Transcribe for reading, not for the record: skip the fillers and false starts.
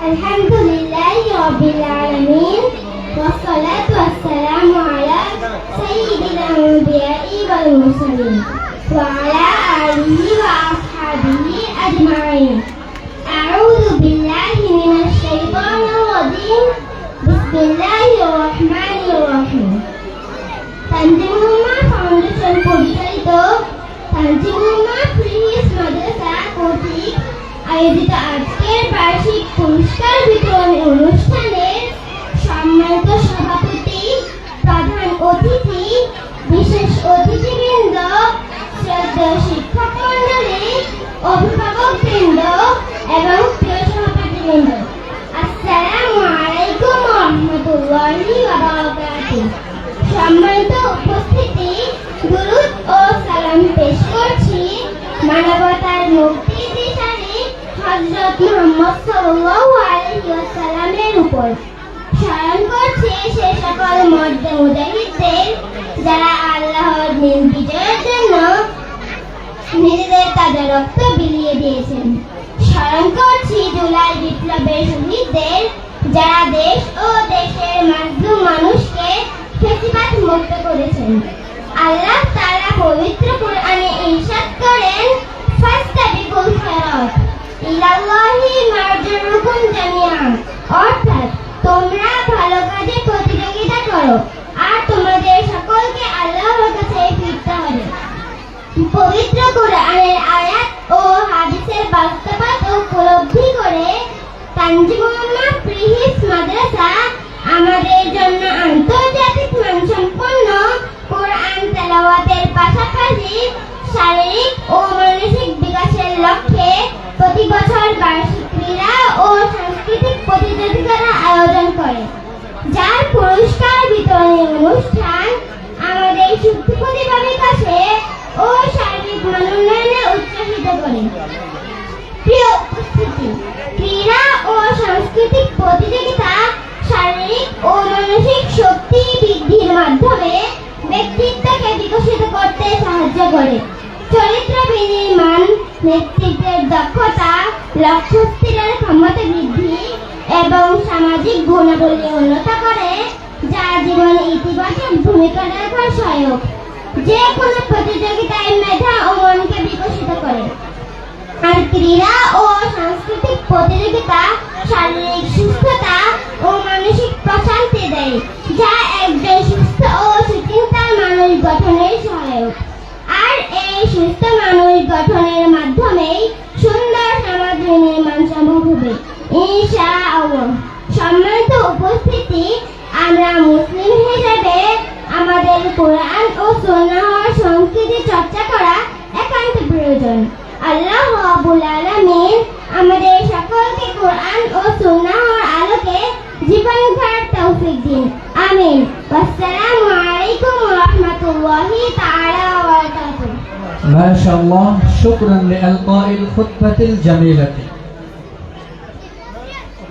আলহামদুলিল্লাহি রাব্বিল আলামিন ওয়াসসালাতু ওয়াসসালামু আলা সাইয়্যিদিল আম্বিয়াই ওয়াল মুরসালিন ওয়া আলা আলিহি ওয়া আসহাবিহি আজমাইন। আউযু বিল্লাহি মিনাশ শাইতানির রাজীম। বিসমিল্লাহির রহমানির রহিম। তানজিমুল উম্মাহ ফাউন্ডেশন পরিচালিত তানজিমুল উম্মাহ প্রিহিস মাদ্রাসা কর্তৃক আয়োজিত আজকের বার্ষিক পুরস্কার বিতরণ অনুষ্ঠানের সম্মানিত সভাপতি, প্রধান অতিথি, বিশেষ অতিথিবৃন্দ, শ্রদ্ধেয় শিক্ষক মণ্ডলী, অভিভাবকবৃন্দ এবং প্রিয় সহপাঠীবৃন্দ, আসসালামু আলাইকুম ওয়া রাহমাতুল্লাহি ওয়া বারাকাতুহু। সম্মানিত উপস্থিতি, দুরূদ ও সালাম পেশ করছি মানবতার মুক্তির দিশারি হযরত মুহাম্মদ সাল্লাল্লাহু আলাইহি ওয়াসাল্লামের উপর। স্মরণ করছি সে সকল মর্দে মুজাহিদদের যারা আল্লাহর দিন বিজয়ের জন্য নিজেদের তাজা রক্ত বিলিয়ে দিয়েছেন। স্মরণ করছি জুলাই বিপ্লবের শহীদদের যারা দেশ ও দেশের মাজলুম মানুষকে ফ্যাসিবাদ মুক্ত করেছেন। আল্লাহ তাআলা পবিত্র কোরআনে ইরশাদ করেন, ফাস্তাবিকুল খায়রাত ইলাল্লাহি মারজিউকুম জামিআন, অর্থাৎ তোমরা ভালো কাজে প্রতিযোগিতা করো আর তোমাদের সকলকে আল্লাহর কাছে ফিরতে হবে। পবিত্র কোরআনের আয়াত ও হাদিসের বাস্তবতা উপলব্ধি করে তানজিমুল উম্মাহ প্রিহিস মাদ্রাসা আমাদের জন্য আন্তর্জাতিক মানসম্পন্ন কোরআন তেলাওয়াতের পাশাপাশি শারীরিক ও মানসিক বিকাশের লক্ষ্যে প্রতি বছর বার্ষিক ক্রীড়া ও সাংস্কৃতিক প্রতিযোগিতার আয়োজন করে, যার পুরস্কার বিতরণী অনুষ্ঠান আমাদের সুস্থ প্রতিভা বিকাশে ও শারীরিক মানোন্নয়নে উৎসাহিত করে। প্রিয় উপস্থিতি, ক্রীড়া ও সাংস্কৃতিক প্রতিযোগিতা শারীরিক ও মানসিক শক্তি বৃদ্ধির মাধ্যমে ব্যক্তিত্বকে বিকশিত করতে সাহায্য করে। চরিত্র বিনির্মাণ, নেতৃত্বের দক্ষতা, লক্ষ্য স্থিরের ক্ষমতা বৃদ্ধি এবং সামাজিক গুণাবলী উন্নত করে, যা জীবনে ইতিবাচক ভূমিকা রাখার সহায়ক। যে কোনো প্রতিযোগিতায় মেধা ও মনকে বিকশিত করে। আর ক্রীড়া ও সাংস্কৃতিক প্রতিযোগিতা শারীরিক সুস্থতা ও মানসিক প্রশান্তি দেয়, যা একজন সুস্থ ও সুচিন্তার মানুষ গঠনের সহায়ক। আর এই সুস্থ মানুষ গঠনের মাধ্যমেই সুন্দর সমাজ নির্মাণ সম্ভব হবে ইনশাআল্লাহ। সম্মানিত উপস্থিতি, আমরা মুসলিম হিসেবে আমাদের কোরআন ও সুন্নাহর সংস্কৃতি চর্চা করা একান্ত প্রয়োজন। আল্লাহ রাব্বুল আলামিন আমাদের সকলকে কোরআন ও সুন্নাহর আলোকে জীবন গড়ার তৌফিক দিন। আমিন। আসসালামু আলাইকুম ওয়া রাহমাতুল্লাহি তাআলা ওয়া বারাকাতুহু। মাশাআল্লাহ, শুকরান লিআলকাইল খুতবাতিল জামিলাতি।